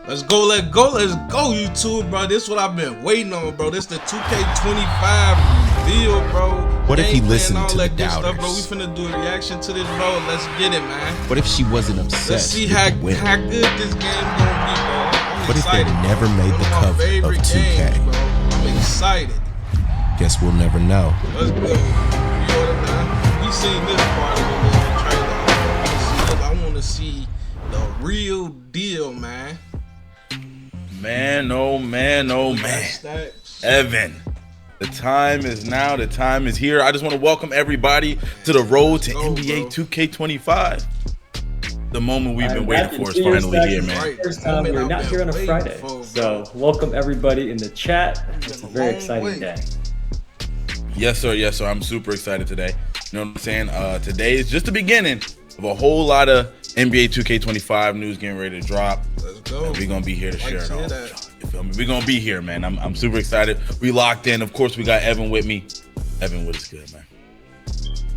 Let's go, YouTube, bro. This is what I've been waiting on, bro. This the 2K25 reveal, bro. What if he Gameplay listened and all to that the good stuff, doubters? bro. We finna do a reaction to this, bro. Let's get it, man. What if she wasn't obsessed Let's see with how the win? good this game gonna be, bro. I'm What if they excited. never made the One of my cover of favorite 2K? games, bro. I'm excited. Guess we'll never know. Let's go. You know what I mean? We seen this part of the trailer. I want to see the real deal, man. Man, oh man, oh man. Evan, the time is now. The time is here. I just want to welcome everybody to the road to NBA 2K25. The moment we've been waiting for is finally here, man. First time we're not here on a Friday. So welcome everybody in the chat. It's a very exciting day. Yes, sir. Yes, sir. I'm super excited today. You know what I'm saying? Today is just the beginning of a whole lot of NBA 2K25 news getting ready to drop. Let's go. And we're gonna be here to share it all. You feel me? We're gonna be here, man. I'm super excited. We locked in. Of course, we got Evan with me. Evan, what is good, man?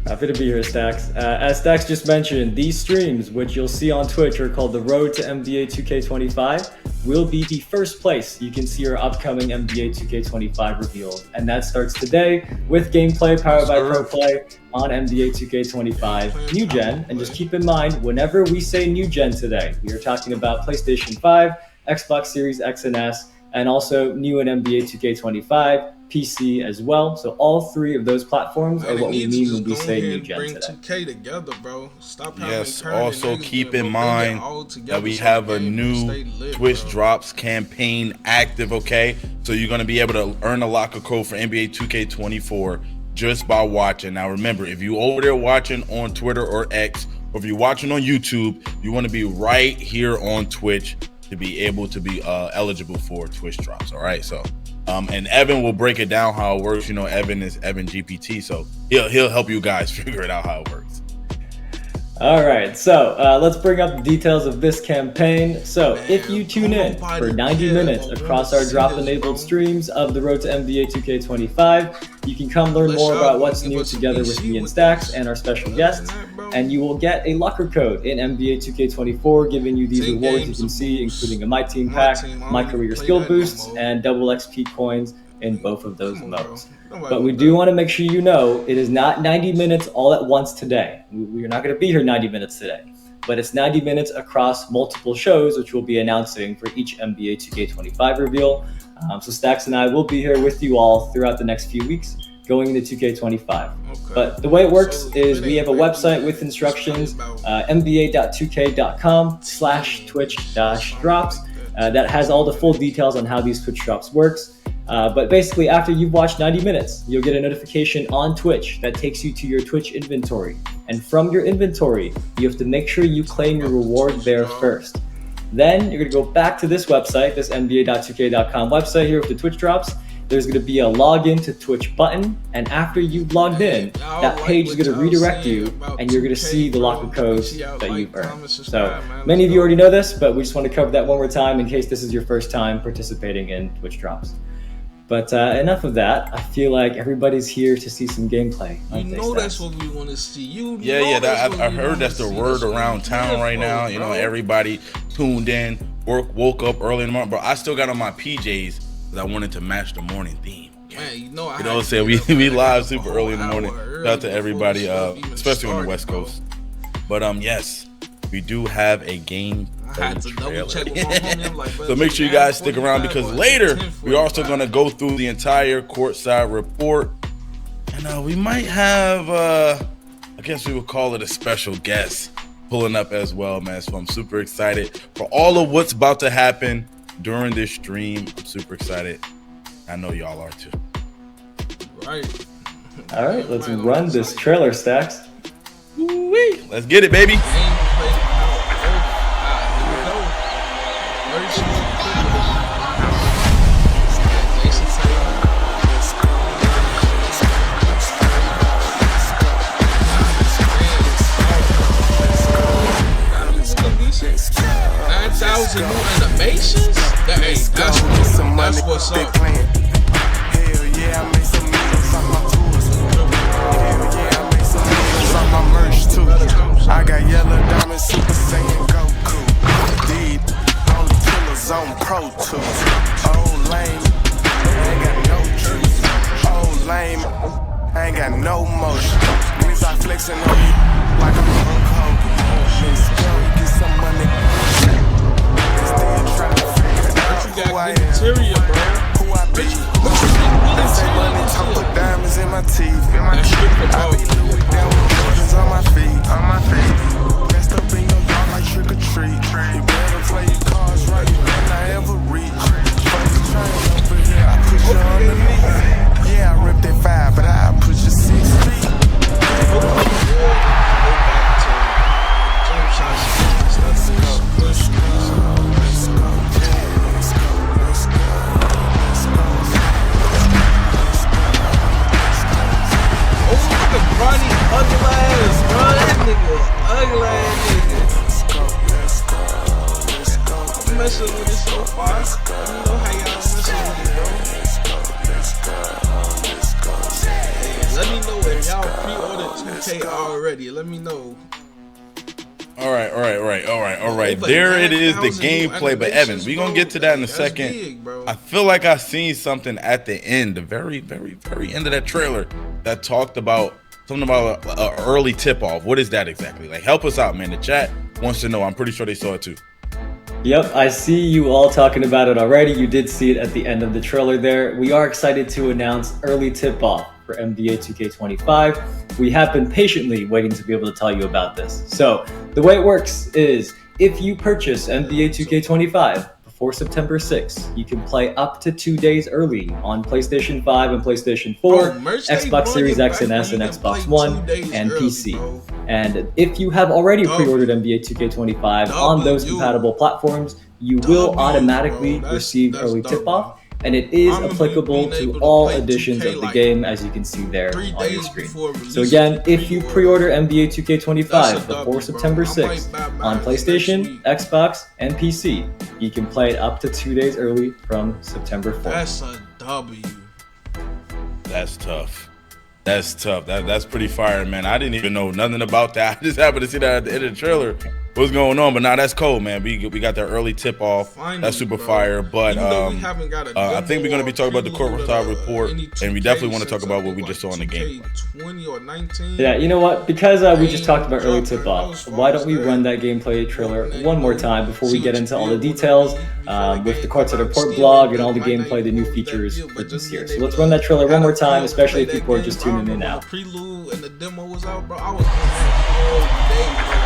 Happy to be here, Stacks. As Stacks just mentioned, these streams, which you'll see on Twitch, are called the Road to NBA 2K25, will be the first place you can see our upcoming NBA 2K25 reveals. And that starts today with gameplay powered by ProPlay on NBA 2K25 New Gen. And just keep in mind, whenever we say New Gen today, we are talking about PlayStation 5, Xbox Series X and S, and also new in NBA 2K25, PC as well. So all three of those platforms are what we mean when we say New Gen bring today. 2K together, bro. Stop having Yes, current also niggas keep doing in both. They get mind all together that we so have the a game new stay lit, Twitch bro. Drops campaign active, okay? So you're going to be able to earn a locker code for NBA 2K24 just by watching. Now remember, if you over there watching on Twitter or X, or if you're watching on YouTube, you want to be right here on Twitch to be able to be eligible for Twitch Drops, all right? So and Evan will break it down how it works. You know, Evan is Evan GPT, so he'll help you guys figure it out how it works. All right, so let's bring up the details of this campaign. So if you tune in for 90 minutes across our drop-enabled streams of the Road to NBA 2K25, you can come learn more about what's new together with me and Stacks and our special guests, and you will get a locker code in NBA 2K24 giving you these rewards you can see, including a My Team pack, My Career Skill Boosts, and double XP coins in both of those modes. But we do want to make sure you know it is not 90 minutes all at once today. We're not going to be here 90 minutes today, but it's 90 minutes across multiple shows, which we'll be announcing for each NBA 2K25 reveal. So Stacks and I will be here with you all throughout the next few weeks going into 2K25. But the way it works is we have a website with instructions, nba.2k.com/twitch-drops that has all the full details on how these Twitch drops works. But basically, after you've watched 90 minutes, you'll get a notification on Twitch that takes you to your Twitch inventory. And from your inventory, you have to make sure you claim your reward there first. Then you're going to go back to this website, this nba.2k.com website here with the Twitch drops. There's going to be a login to Twitch button. And after you've logged in, that page is going to redirect you and you're going to see the locker codes that you've earned. So many of you already know this, but we just want to cover that one more time in case this is your first time participating in Twitch drops. But enough of that. I feel like everybody's here to see some gameplay. You know that's what we want to see. I heard that's the word around town right now. You know, everybody tuned in, woke up early in the morning. But I still got on my PJs because I wanted to match the morning theme. Man, you know, what I'm saying? We live super early in the morning. Shout out to everybody, especially on the West Coast. But yes, we do have a game. So make sure you guys stick around because later we're also going to go through the entire courtside report, and we might have I guess we would call it a special guest pulling up as well, man. So I'm super excited for all of what's about to happen during this stream. I'm super excited. I know y'all are too. Right. All right, let's run this trailer, Stacks. Woo-wee. Let's get it, baby. 9,000 new animations? That's what's up. Hell yeah, I made some millions off my tours. Hell yeah, I made some millions off my merch too. I got yellow diamonds, Super Saiyan Goku. Deed, all the killers killers on Pro Tools. Old lame, ain't got no juice. Old lame, I ain't got no motion. Niggas are flexing on you like I'm Hulk Hogan. Let's go get some money. They still trying to figure out who I am, Interior, bro. who I be. They say money talk with diamonds in my teeth. I be Louis down with Jordans on my feet. Messed up in your yard like trick or treat. You better play your cards right, you better not ever reach. First train over here, I put you underneath. Yeah, I ripped that 5, but I put you 6 feet. Ronnie ugly ass, bro. That nigga ugly ass nigga. I'm messing with it so far. I don't know how y'all messing with it, bro. Let me know if y'all pre-ordered 2K already. Let me know. All right. There it is, the gameplay. But Evan, we gonna get to that in a second. Big, I feel like I seen something at the end, the very end of that trailer that talked about something about an early tip-off. What is that exactly? Like, help us out, man. The chat wants to know. I'm pretty sure they saw it too. Yep, I see you all talking about it already. You did see it at the end of the trailer there. We are excited to announce early tip-off for NBA 2K25. We have been patiently waiting to be able to tell you about this. So, the way it works is, if you purchase NBA 2K25 before September 6th, you can play up to 2 days early on PlayStation 5 and PlayStation 4, Xbox Series X and S, and Xbox One, and PC. And if you have already pre-ordered NBA 2K25 on those compatible platforms, you will automatically receive early tip-off, and it is applicable to all editions of the game, as you can see there on your screen. So again, if you pre-order NBA 2K25 before September 6th on PlayStation, Xbox, and PC, you can play it up to 2 days early from September 4th. That's a W. That's tough. That's pretty fire, man. I didn't even know nothing about that. I just happened to see that at the end of the trailer. What's going on? But nah, that's cool, man. We got that early tip off. That's super fire. But I think we're gonna be talking about the courtside report, and we definitely want to talk about what we just saw in the game. 20 or 19. Yeah, you know what? Because we just talked about early tip off, why don't we run that gameplay trailer one more time before we get into all the details with the courtside report blog and all the gameplay, the new features for this year. So let's run that trailer one more time, especially if people are just tuning in now. Prelude and the demo was out, bro. I was on that all day, bro.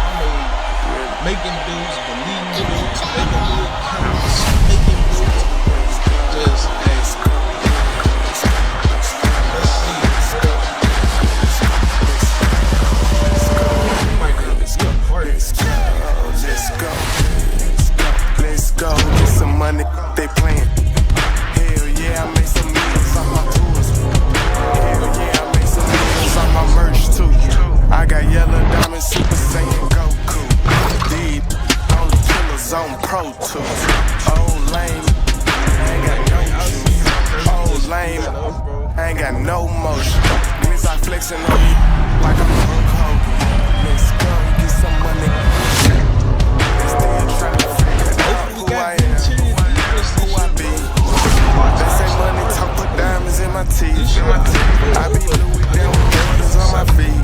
Making dudes, deleting dudes, making new accounts, making dudes, just, hey, let's see, you might not be a part of this. Let's go, get some money, they playing. Hell yeah, I made some millions off my tours. Hell yeah, I made some millions off my merch too. I got yellow diamond, Super Saiyan Goku. Deed, all the killers on Pro Tools. Old lame, ain't got no juice. Old lame, I ain't got no motion. Niggas are flexing on you like I'm Hulk Hogan. Let's go get some money. They still trying to figure out who I am, who I be. They say money talk, put diamonds in my teeth. I be Louis down with Jordans on my feet.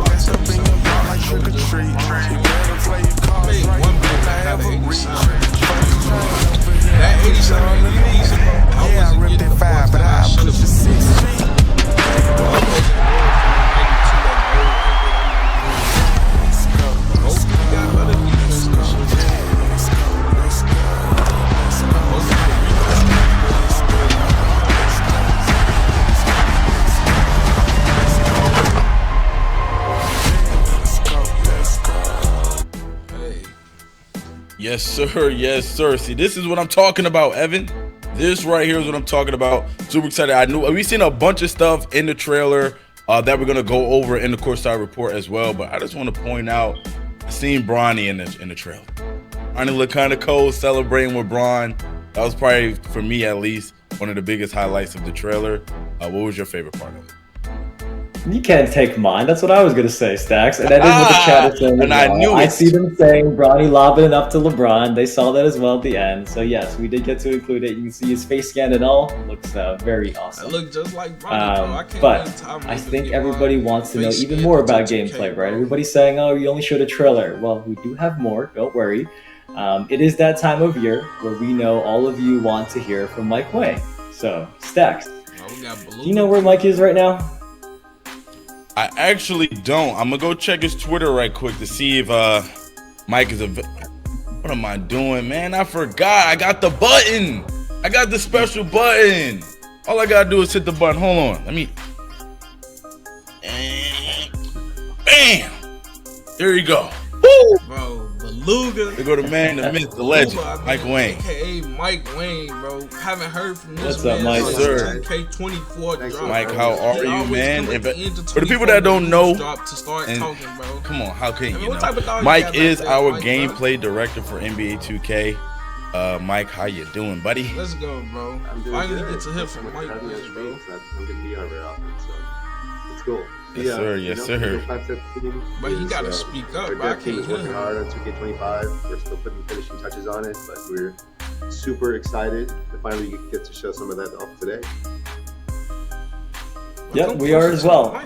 Messed up in your yard like trick or treat. You better play your cards right, you better not ever reach. First train over here, I put you underneath. Yeah, I ripped that 5, but I put you 6 feet. Yes, sir. Yes, sir. See, this is what I'm talking about, Evan. This right here is what I'm talking about. Super excited. I knew we've seen a bunch of stuff in the trailer that we're gonna go over in the courtside report as well. But I just want to point out, I seen Bronny in the trailer. Bronny looked kind of cold, celebrating with Bron. That was probably, for me at least, one of the biggest highlights of the trailer. What was your favorite part of it? You can't take mine. That's what I was gonna say, Stacks. And that is what the chat is saying. And as I well. knew I it. see them saying Bronny lobbing it up to LeBron. They saw that as well at the end. So yes, we did get to include it. You can see his face scan and all. It looks very awesome. I look just like Bronny, bro. I can't But wait time I to think get everybody my wants to know face even scanned more into about 2K, gameplay, bro. right? Everybody's saying, "Oh, you only showed a trailer." Well, we do have more. Don't worry. It is that time of year where we know all of you want to hear from Mike Wang. So, Stacks, Oh, we got do you know where Mike is right now? I actually don't. I'm gonna go check his Twitter right quick to see if Mike is What am I doing, man? I forgot. I got the button. I got the special button. All I gotta do is hit the button. Hold on. Let me. Bam. There you go. Woo! Bro, Beluga. There go the man, the myth, the legend, Beluga, Mike Wang. AKA Mike Wang, bro. Haven't heard from this What's up, man Mike? since Sir. 2K24 Thanks, drop. Mike, bro. how are He you, always man? come at the end of For the people that 24 don't know, drop to start and talking, bro. come on, how can I mean, you what type of know? dog you Mike got is back there, our Mike, bro? gameplay director for NBA 2K. Mike, how you doing, buddy? Let's go, bro. I'm doing Finally good. get to hear Thanks so from much Mike for having me on Wang, bro. streams. I'm gonna be on very often, so it's cool. Yes, sir. Yes, sir. But he gotta speak up, Our bro. I dev team can't is hear working him. hard on 2K25. We're still putting finishing touches on it, but we're super excited to finally get to show some of that off today. Yep, we are as well.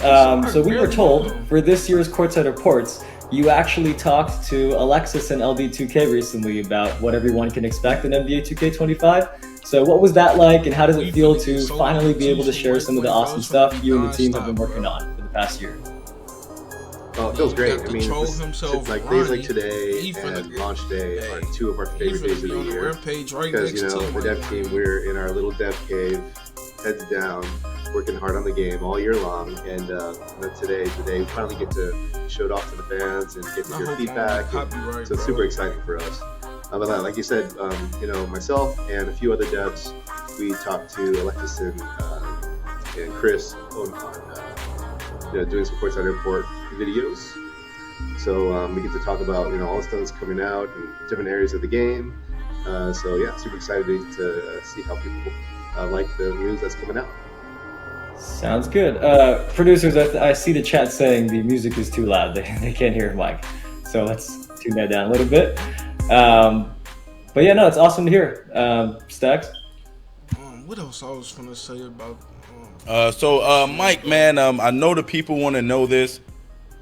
So we were told for this year's Courtside Reports, you actually talked to Alexis and LD2K recently about what everyone can expect in NBA 2K25. So what was that like, and how does it feel to finally be able to share some of the awesome stuff you and the team have been working on for the past year? Well, it feels great. got I mean, troll this, himself, like days like Ronnie. today He finna and get- launch day Hey, are two of our He favorite finna days of be the on the year. rampage right Because, next you know, to him. the dev team, we're in our little dev cave, heads down, working hard on the game all year long. And today is the day we finally get to show it off to the fans and get to I hear hope feedback. I'm on copyright, So it's bro. super exciting for us. But like you said, you know, myself and a few other devs, we talked to Alexis and Chris on you know, doing some Courtside Report videos. So we get to talk about, you know, all the stuff that's coming out and different areas of the game. So yeah, super excited to see how people like the news that's coming out. Sounds good. Producers, I see the chat saying the music is too loud. They can't hear Mike. So let's tune that down a little bit. But yeah, no, it's awesome to hear. Stacks? What else I was gonna say about? Mike, man, I know the people want to know this,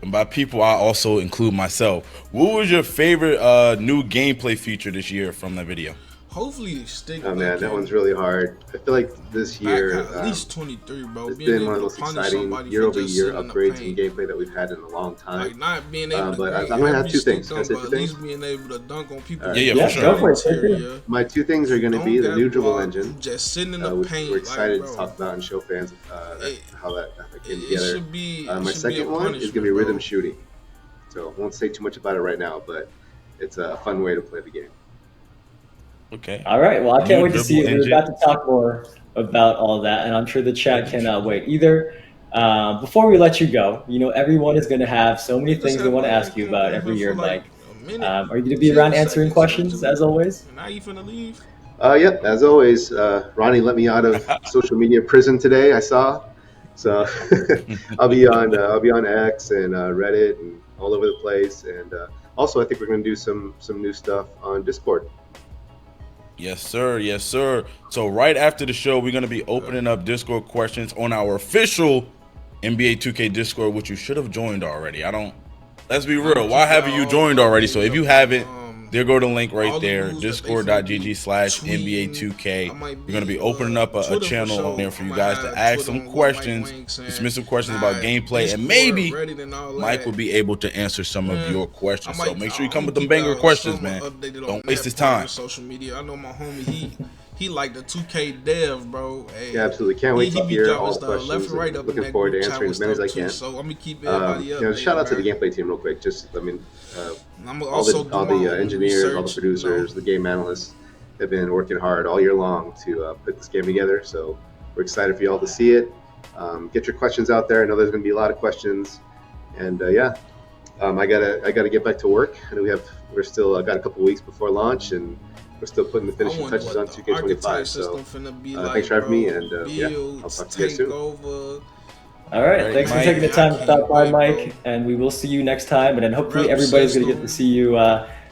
and by people, I also include myself. What was your favorite new gameplay feature this year from the video? Hopefully, stick. Oh man, that one's really hard. I feel like this year at least 23, bro. it's Being been able one of the to most punish exciting somebody for year-over-year just sitting in the upgrades in paint. gameplay that we've had in a long time. Like not being able to but grade I'm gonna have every two things. stick Can I say dunk, two but at least things? being able to dunk on people. All Yeah, right. for sure. Go for it. Take it. Interior. My two things are going to be the Don't new get dribble blocked, engine, just sitting in the which paint. we're excited like, to bro, talk about and show fans It- how that came It together. should be. My second one is going to be rhythm shooting. So I won't say too much about it right now, but it's a fun way to play the game. Okay. All right. Well, I can't New wait to see it. dribble We're engine. about to talk more about all that, and I'm sure the chat cannot wait either. Before we let you go, you know, everyone is going to have so many things they want to ask you about every year, Mike. Are you going to be around answering questions as always? Now you finna leave? Yep, as always, Ronnie let me out of social media prison today. I saw, so I'll be on X and Reddit and all over the place. And also, I think we're going to do some new stuff on Discord. Yes, sir. Yes, sir. So right after the show, we're going to be opening up Discord questions on our official NBA 2K Discord, which you should have joined already. Let's be real. Why haven't you joined already? So if you haven't, there go the link right there, discord.gg/NBA2K. We're going to be opening up a channel on there for you guys to ask some questions, submit some questions about gameplay, and maybe Mike will be able to answer some of your questions. So make sure you come with them banger questions, man. Don't waste his time. Social media. I know my homie. He like the 2K dev, bro. Hey, Yeah, absolutely. Can't wait to be hear dropping all the stuff questions. left and right and up in looking that forward to group chat answering with as many as I stuff, too. can. So I'm gonna keep everybody up. Shout out to the gameplay team real quick. I'm All also the engineers, all the producers, the game analysts have been working hard all year long to put this game together. So we're excited for y'all to see it. Get your questions out there. I know there's going to be a lot of questions, and I gotta get back to work. I know we're still got a couple weeks before launch, and we're still putting the finishing touches on 2K25. So thanks for having me, and I'll talk to you guys soon. Over, All right, thanks for Mike. taking the time to stop by, Bro. Mike, and we will see you next time. And then hopefully everybody's going to get to see you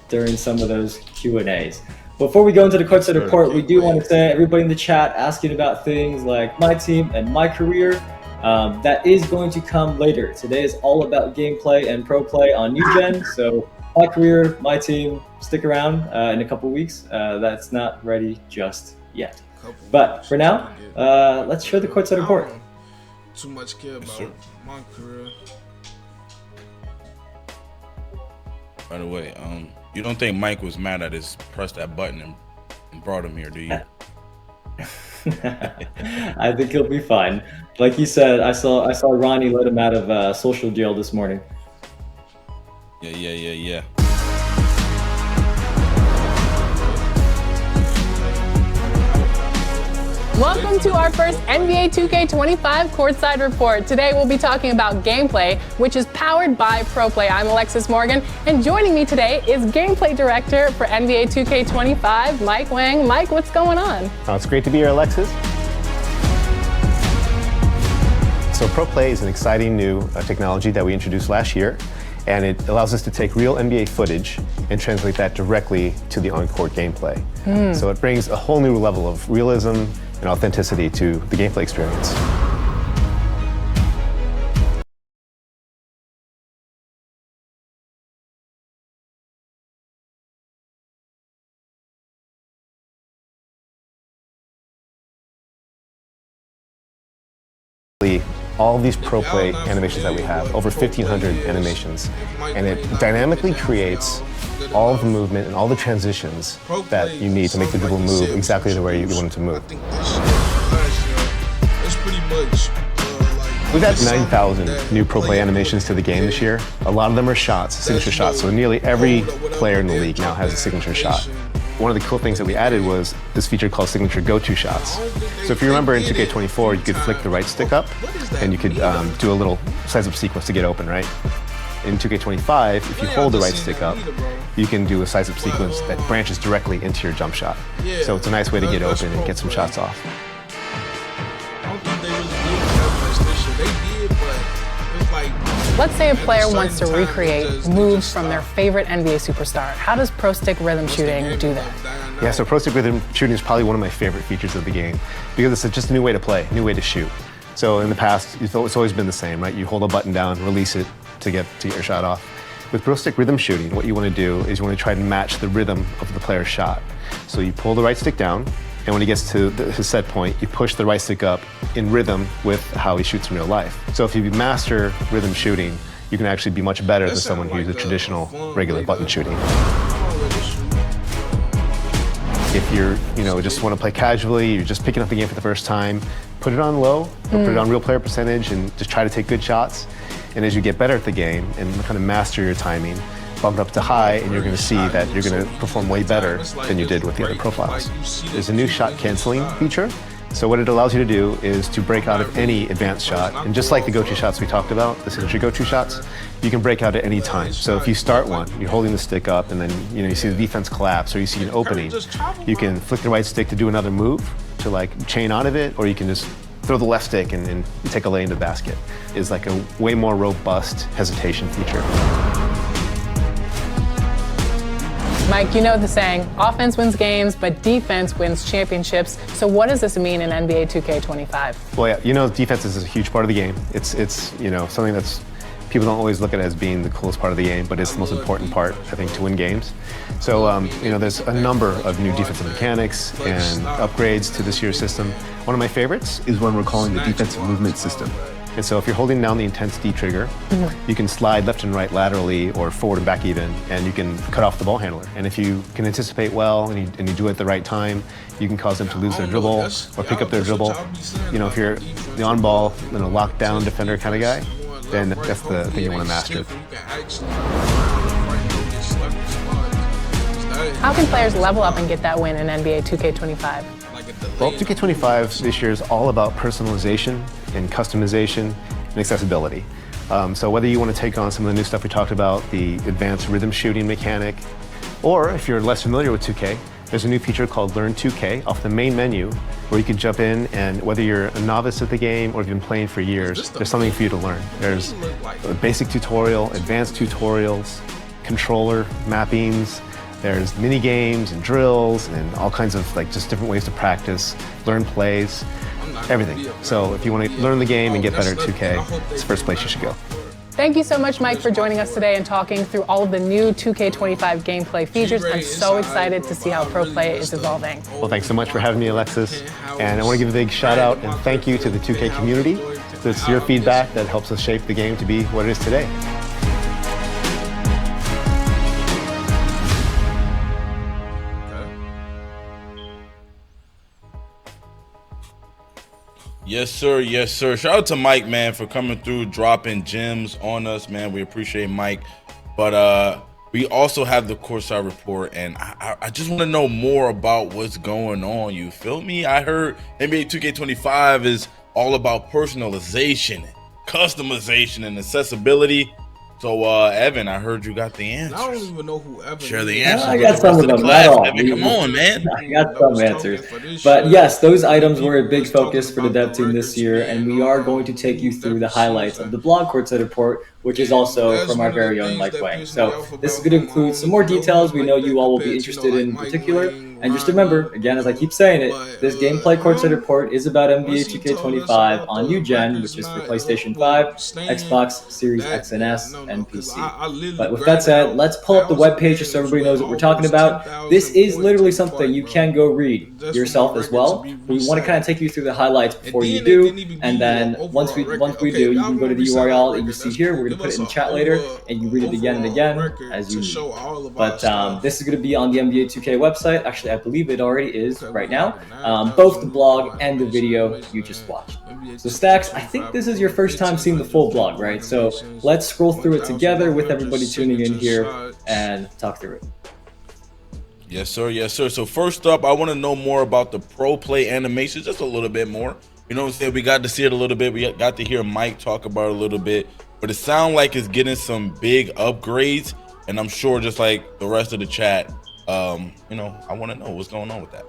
during some of those Q&As. Before we go into the courtside report, we do want to say everybody in the chat asking about things like my team and my career. That is going to come later. Today is all about gameplay and pro play on New Gen. So my career, my team, stick around in a couple weeks. That's not ready just yet. But for now, let's share the courtside report. Too much care about my career. By the way, you don't think Mike was mad at us pressed that button and brought him here, do you? I think he'll be fine. Like you said, I saw Ronnie let him out of social jail this morning. Yeah. Welcome to our first NBA 2K25 courtside report. Today we'll be talking about gameplay, which is powered by ProPlay. I'm Alexis Morgan, and joining me today is gameplay director for NBA 2K25, Mike Wang. Mike, what's going on? Oh, it's great to be here, Alexis. So ProPlay is an exciting new technology that we introduced last year, and it allows us to take real NBA footage and translate that directly to the on-court gameplay. So it brings a whole new level of realism and authenticity to the gameplay experience. All these ProPlay animations that we have, over 1,500 animations, and it dynamically creates all of the movement and all the transitions that you need to make the dribble move exactly the way you want it to move. We've had 9,000 new ProPlay animations to the game this year. A lot of them are shots, signature shots, so nearly every player in the league now has a signature shot. One of the cool things that we added was this feature called signature go-to shots. So if you remember in 2K24, you could flick the right stick up and you could do a little size-up sequence to get open, right? In 2K25, if you hold the right stick up, you can do a size-up sequence that branches directly into your jump shot. So it's a nice way to get open and get some shots off. Let's say a player wants to recreate moves from their favorite NBA superstar. How does Pro Stick Rhythm Shooting do that? Yeah, so Pro Stick Rhythm Shooting is probably one of my favorite features of the game because it's just a new way to play, a new way to shoot. So in the past, it's always been the same, right? You hold a button down, release it to get your shot off. With Pro Stick Rhythm Shooting, what you want to do is you want to try to match the rhythm of the player's shot. So you pull the right stick down, and when he gets to his set point, you push the right stick up in rhythm with how he shoots in real life. So if you master rhythm shooting, you can actually be much better than someone who uses traditional, regular button shooting. If you're, just want to play casually, you're just picking up the game for the first time, put it on low, or put it on real player percentage, and just try to take good shots. And as you get better at the game and kind of master your timing, bump it up to high, and you're going to see that you're going to perform way better than you did with the other profiles. There's a new shot canceling feature. So what it allows you to do is to break out of any advanced shot. And just like the go-to shots we talked about, the signature go-to shots, you can break out at any time. So if you start one, you're holding the stick up, and then you see the defense collapse, or you see an opening, you can flick the right stick to do another move, to like chain out of it, or you can just throw the left stick and take a lay into the basket. It's like a way more robust hesitation feature. Mike, you know the saying, offense wins games, but defense wins championships. So what does this mean in NBA 2K25? Well, yeah, defense is a huge part of the game. It's something that's people don't always look at it as being the coolest part of the game, but it's the most important part, I think, to win games. So, there's a number of new defensive mechanics and upgrades to this year's system. One of my favorites is one we're calling the defensive movement system. And so if you're holding down the intense D trigger, you can slide left and right laterally or forward and back even, and you can cut off the ball handler. And if you can anticipate well and you do it at the right time, you can cause them to lose their dribble or pick up their dribble. If you're the on-ball, lockdown defender kind of guy, then that's the thing you want to master. How can players level up and get that win in NBA 2K25? Well, 2K25 this year is all about personalization and customization and accessibility. So whether you want to take on some of the new stuff we talked about, the advanced rhythm shooting mechanic, or if you're less familiar with 2K, there's a new feature called Learn 2K off the main menu where you can jump in, and whether you're a novice at the game or you've been playing for years, there's something for you to learn. There's a basic tutorial, advanced tutorials, controller mappings, there's mini games and drills and all kinds of just different ways to practice, learn plays, everything. So if you want to learn the game and get better at 2K, it's the first place you should go. Thank you so much, Mike, for joining us today and talking through all of the new 2K25 gameplay features. I'm so excited to see how Pro Play is evolving. Well, thanks so much for having me, Alexis. And I want to give a big shout out and thank you to the 2K community. It's your feedback that helps us shape the game to be what it is today. Yes, sir. Yes, sir. Shout out to Mike, man, for coming through, dropping gems on us, man. We appreciate Mike. But we also have the courtside report, and I just want to know more about what's going on. You feel me? I heard NBA 2K25 is all about personalization, customization, and accessibility. So, Evan, I heard you got the answers. I don't even know who Evan Share the is. answers. I got some of them. Not all. Evan, come on, man. I got some answers. But yes, those items were a big focus for the dev team this year, and we are going to take you through the highlights of the blog courtside report, which is also from our very own Mike Wang. So this is going to include some more details we know you all will be interested in particular. And just remember, again, as I keep saying it, this gameplay courtside report is about NBA 2K25 on new gen, which is for PlayStation 5, Xbox Series X and S, and PC. But with that said, let's pull up the webpage just so everybody knows what we're talking about. This is literally something you can go read yourself as well. We want to kind of take you through the highlights before you do, and then once we do, you can go to the URL that you see here. We're going to put it in chat later, and you read it again and again as you need. But this is going to be on the NBA 2K website. Actually, I believe it already is right now. Both the blog and the video you just watched. So Stacks, I think this is your first time seeing the full blog, right? So let's scroll through it together with everybody tuning in here and talk through it. Yes, sir. Yes, sir. So first up, I want to know more about the Pro Play animations, just a little bit more. You know what I'm saying? We got to see it a little bit. We got to hear Mike talk about it a little bit. But it sounds like it's getting some big upgrades. And I'm sure just like the rest of the chat, you know, I want to know what's going on with that.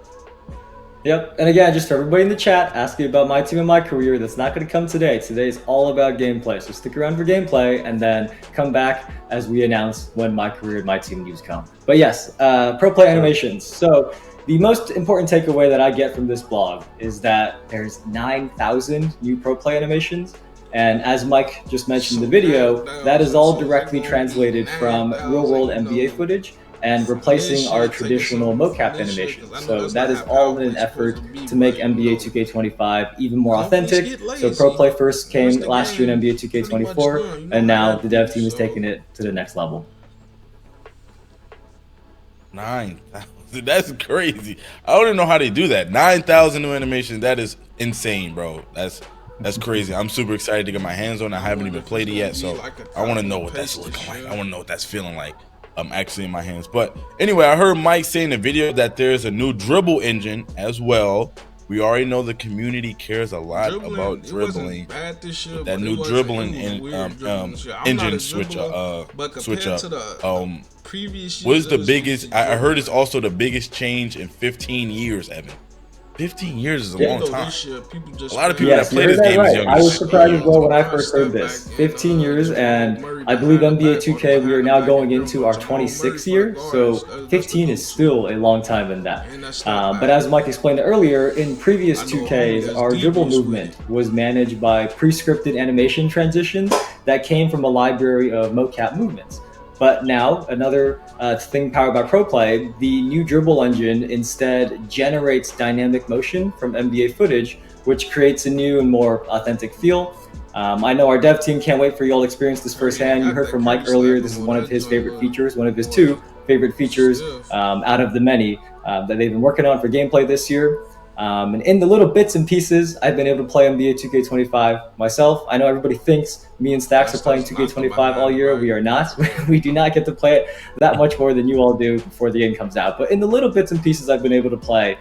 Yep, and again, just for everybody in the chat asking about my team and my career, that's not going to come today. Today is all about gameplay, so stick around for gameplay and then come back as we announce when my career and my team news come. But yes, Pro Play animations. So the most important takeaway that I get from this blog is that there's 9,000 new Pro Play animations. And as Mike just mentioned in the video, that is all directly translated from real-world NBA footage and replacing our traditional mocap animations. So that is all in an effort to make NBA 2K25 even more authentic. So Pro Play first came last year in NBA 2K24, and now the dev team is taking it to the next level. 9,000. That's crazy. I don't even know how they do that. 9,000 new animations. That is insane, bro. That's crazy. I'm super excited to get my hands on it. I haven't even played it yet, so I want to know what that's looking like. I want to know what that's feeling like. Actually in my hands. But anyway, I heard Mike say in the video that there's a new dribble engine as well. We already know the community cares a lot about dribbling. That new dribbling engine switch up. What is the biggest? I heard it's also the biggest change in 15 years, Evan. 15 years is a long time. A lot of people that play this game is younger. I was surprised as well when I first heard this. 15 years, and I believe NBA 2K, we are now going into our 26th year, so 15 is still a long time in that. But as Mike explained earlier, in previous 2Ks, our dribble movement was managed by pre-scripted animation transitions that came from a library of mocap movements. But now, another thing powered by Pro Play, the new dribble engine instead generates dynamic motion from NBA footage, which creates a new and more authentic feel. I know our dev team can't wait for you all to experience this firsthand. You heard from Mike earlier, this is one of his favorite features, one of his 2 favorite features out of the many that they've been working on for gameplay this year. And in the little bits and pieces, I've been able to play NBA 2K25 myself. I know everybody thinks me and Stacks are playing 2K25 all year. We are not. We do not get to play it that much more than you all do before the game comes out. But in the little bits and pieces I've been able to play,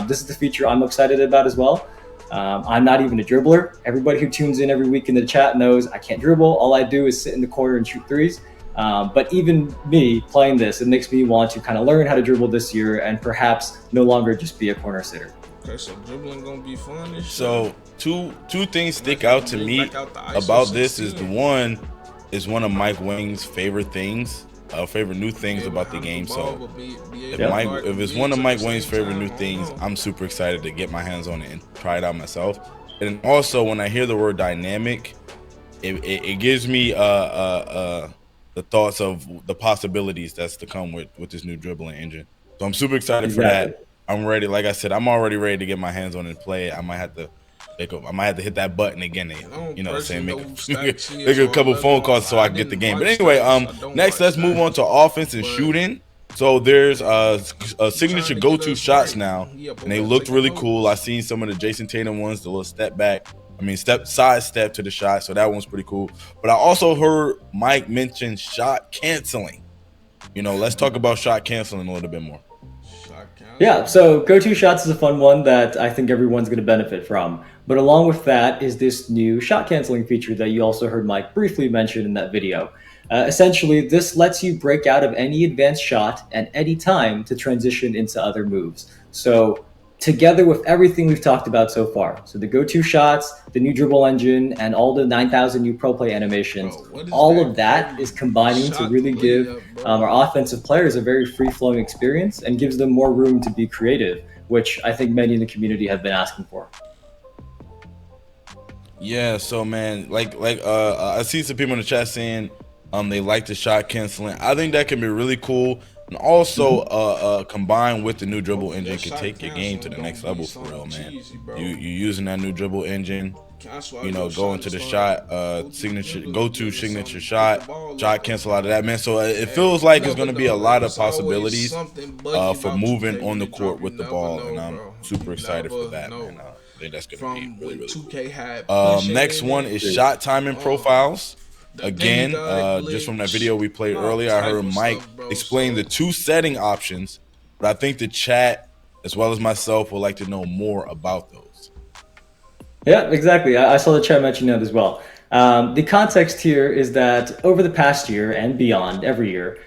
this is the feature I'm excited about as well. I'm not even a dribbler. Everybody who tunes in every week in the chat knows I can't dribble. All I do is sit in the corner and shoot threes. But even me playing this, it makes me want to kind of learn how to dribble this year and perhaps no longer just be a corner sitter. Okay, so dribbling gonna be fun. So two things stick out to me about this. Is the one is one of Mike Wang's favorite things, favorite new things about the game. So if it's one of Mike Wang's favorite new things, I'm super excited to get my hands on it and try it out myself. And also, when I hear the word dynamic, it gives me the thoughts of the possibilities that's to come with this new dribbling engine. So I'm super excited for that. I'm ready. Like I said, I'm already ready to get my hands on it and play it. I might have to hit that button again and, you know, saying make a couple phone calls so I can get the game. But anyway, next let's move on to offense and shooting. So there's a signature go-to shots now, and they looked really cool. I seen some of the Jason Tatum ones, the little side step to the shot. So that one's pretty cool. But I also heard Mike mention shot canceling. You know, let's talk about shot canceling a little bit more. Yeah, so go-to shots is a fun one that I think everyone's going to benefit from. But along with that is this new shot canceling feature that you also heard Mike briefly mention in that video. Essentially, this lets you break out of any advanced shot at any time to transition into other moves. So together with everything we've talked about so far, so the go-to shots, the new dribble engine, and all the 9,000 new pro play animations, all of that is combining to really give our offensive players a very free-flowing experience and gives them more room to be creative, which I think many in the community have been asking for. Yeah, so man, like I see some people in the chat saying they like the shot canceling. I think that can be really cool. And also, combined with the new dribble engine, can take your game to the next level for real, man. You using that new dribble engine, you know, go into the shot, go-to signature shot cancel out of that, man. So it feels like it's gonna be a lot of possibilities for moving on the court with the ball, and I'm super excited for that, man. I think that's gonna be really, really cool. Next one is shot timing profiles. Again, just from that video we played earlier, I heard Mike explain the two setting options, but I think the chat, as well as myself, would like to know more about those. Yeah, exactly. I saw the chat mention that as well. The context here is that over the past year and beyond, every year,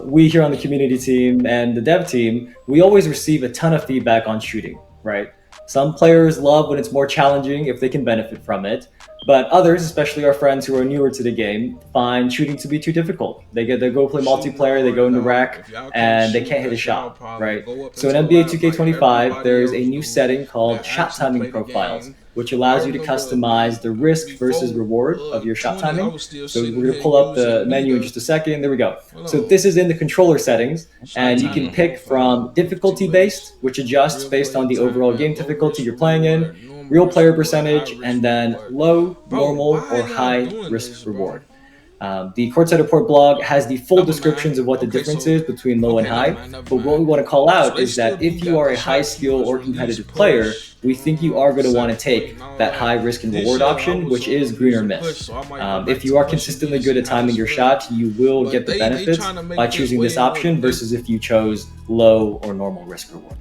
we here on the community team and the dev team, we always receive a ton of feedback on shooting, right? Some players love when it's more challenging if they can benefit from it. But others, especially our friends who are newer to the game, find shooting to be too difficult. They go play multiplayer, they go into rack, and they can't hit a shot, right? So in NBA 2K25, there's a new setting called shot timing profiles, which allows you to customize the risk versus reward of your shot timing. So we're going to pull up the menu in just a second. There we go. So this is in the controller settings, and you can pick from difficulty-based, which adjusts based on the overall game difficulty you're playing in, real player percentage, and then low, normal, or high risk reward. The Courtside Report blog has the full descriptions of what the difference is between low and high, but what we want to call out is that if you are a high skill or competitive player, we think you are going to want to take that high risk and reward option, which is green or miss. If you are consistently good at timing your shot, you will get the benefits by choosing this option versus if you chose low or normal risk reward.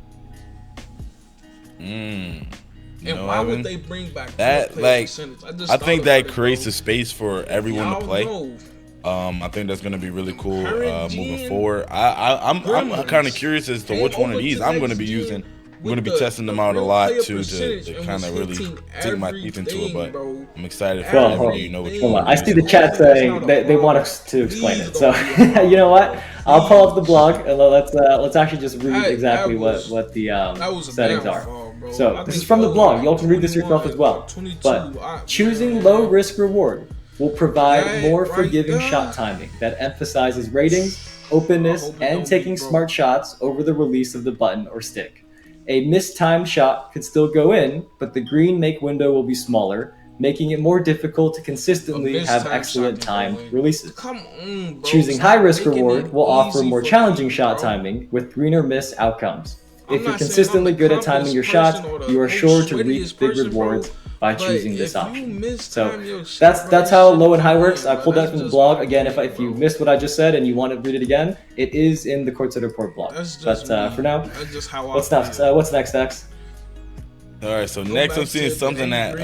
And why would they bring back that? Like, I think that creates a space for everyone to play. I think that's gonna be really cool moving forward. I'm kind of curious as to which one of these I'm gonna be using. I'm gonna be testing them out a lot too to kind of really sink my teeth into it. But I'm excited for everybody. You know which one. I see the chat saying they want us to explain it. So you know what? I'll pull up the blog and let's actually just read exactly what the settings are. So this is from the blog. Y'all can read this yourself as well. But choosing low risk reward will provide more forgiving shot timing that emphasizes ratings, openness, and taking smart shots over the release of the button or stick. A mistimed shot could still go in, but the green make window will be smaller, making it more difficult to consistently have excellent timed releases. Choosing high risk reward will offer more challenging shot timing with greener miss outcomes. If you're consistently good at timing your shots, you are sure to reap big rewards by choosing this option. So that's how low and high works. I pulled that from the blog. Again, if you missed what I just said and you want to read it again, it is in the Courtside Report blog. But for now, what's next? What's next, Dex? All right, so next I'm seeing something that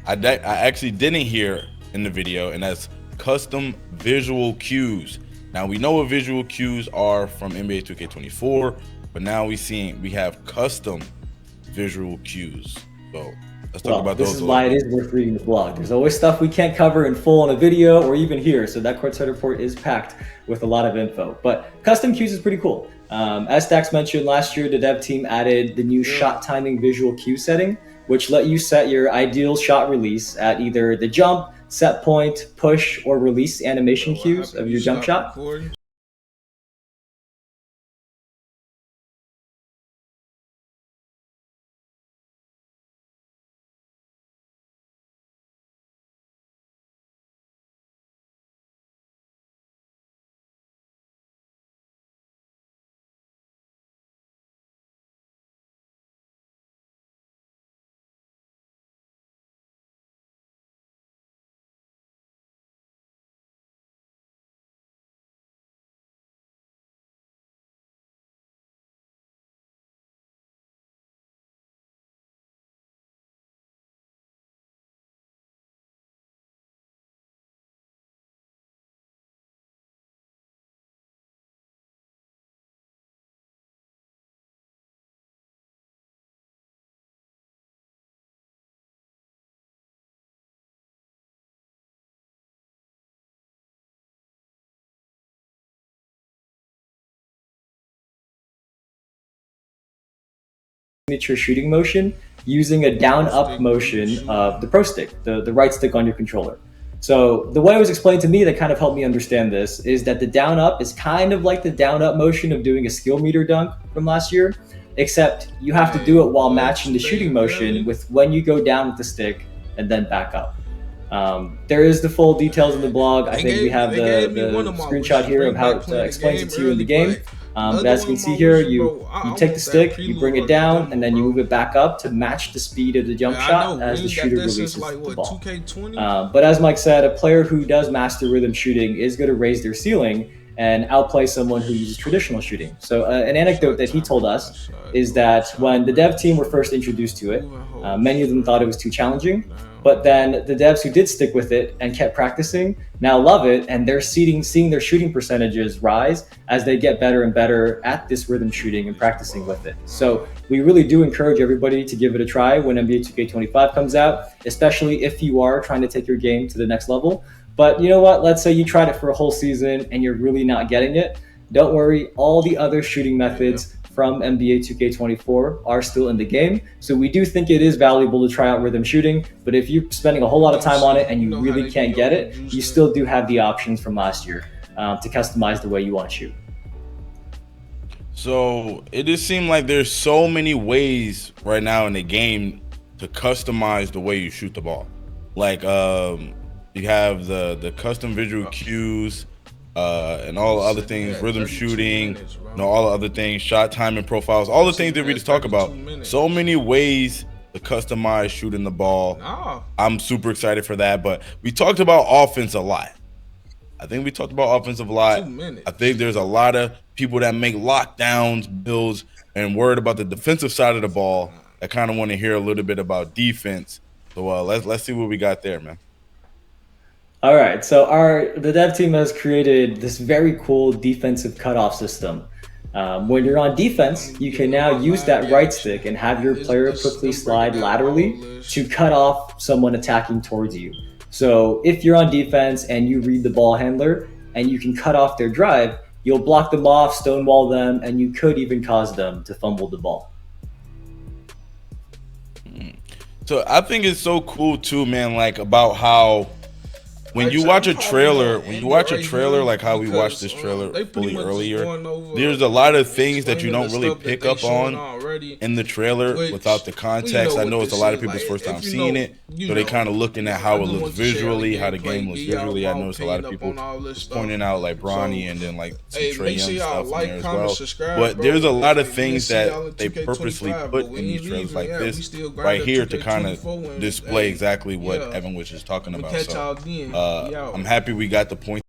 I actually didn't hear in the video, and that's custom visual cues. Now we know what visual cues are from NBA 2K24, but now we have custom visual cues. So let's talk about those. This is why it is worth reading the blog. There's always stuff we can't cover in full in a video or even here, so that courtside report is packed with a lot of info. But custom cues is pretty cool. As Dax mentioned, last year the dev team added the new shot timing visual cue setting, which let you set your ideal shot release at either the jump, set point, push, or release animation cues of your jump shot. Signature shooting motion using a down-up motion of the Pro Stick, the right stick on your controller. So the way it was explained to me that kind of helped me understand this is that the down-up is kind of like the down-up motion of doing a skill meter dunk from last year, except you have to do it while matching the shooting motion with when you go down with the stick and then back up. There is the full details in the blog. I think we have the screenshot here of how it explains it to you in the game. But as you can see here, you take the stick, you bring it down, and then you move it back up to match the speed of the jump shot as the shooter releases the ball. But as Mike said, a player who does master rhythm shooting is going to raise their ceiling and outplay someone who uses traditional shooting. So an anecdote that he told us is that when the dev team were first introduced to it, many of them thought it was too challenging. But then the devs who did stick with it and kept practicing now love it, and they're seeing their shooting percentages rise as they get better and better at this rhythm shooting and practicing with it. So we really do encourage everybody to give it a try when NBA 2K25 comes out, especially if you are trying to take your game to the next level. But you know what? Let's say you tried it for a whole season and you're really not getting it. Don't worry, all the other shooting methods from NBA 2K24 are still in the game. So we do think it is valuable to try out rhythm shooting, but if you're spending a whole lot of time on it and you really can't get it, you still do have the options from last year to customize the way you want to shoot. So it just seemed like there's so many ways right now in the game to customize the way you shoot the ball. Like you have the custom visual cues, and all the other things, rhythm shooting, all the other things, shot timing profiles, all the things that we just talked about. So many ways to customize shooting the ball. I'm super excited for that. But we talked about offense a lot. I think we talked about offense a lot. I think there's a lot of people that make lockdowns, builds, and worried about the defensive side of the ball. I kind of want to hear a little bit about defense. So let's see what we got there, man. All right, so the dev team has created this very cool defensive cutoff system. When you're on defense, you can now use that right stick and have your player quickly slide laterally to cut off someone attacking towards you. So if you're on defense and you read the ball handler and you can cut off their drive, you'll block them off, stonewall them, and you could even cause them to fumble the ball. So I think it's so cool too, man, like about how when you watch a trailer, like how we watched this trailer fully earlier, there's a lot of things that you don't really pick up on in the trailer without the context. I know it's a lot of people's first time seeing it, so they kind of looking at how it looks visually, how the game looks visually. I noticed a lot of people pointing out like Bronny and then like some Trae Young stuff in there as well. But there's a lot of things that they purposely put in these trailers like this right here to kind of display exactly what Evan was just talking about. So I'm happy we got the point.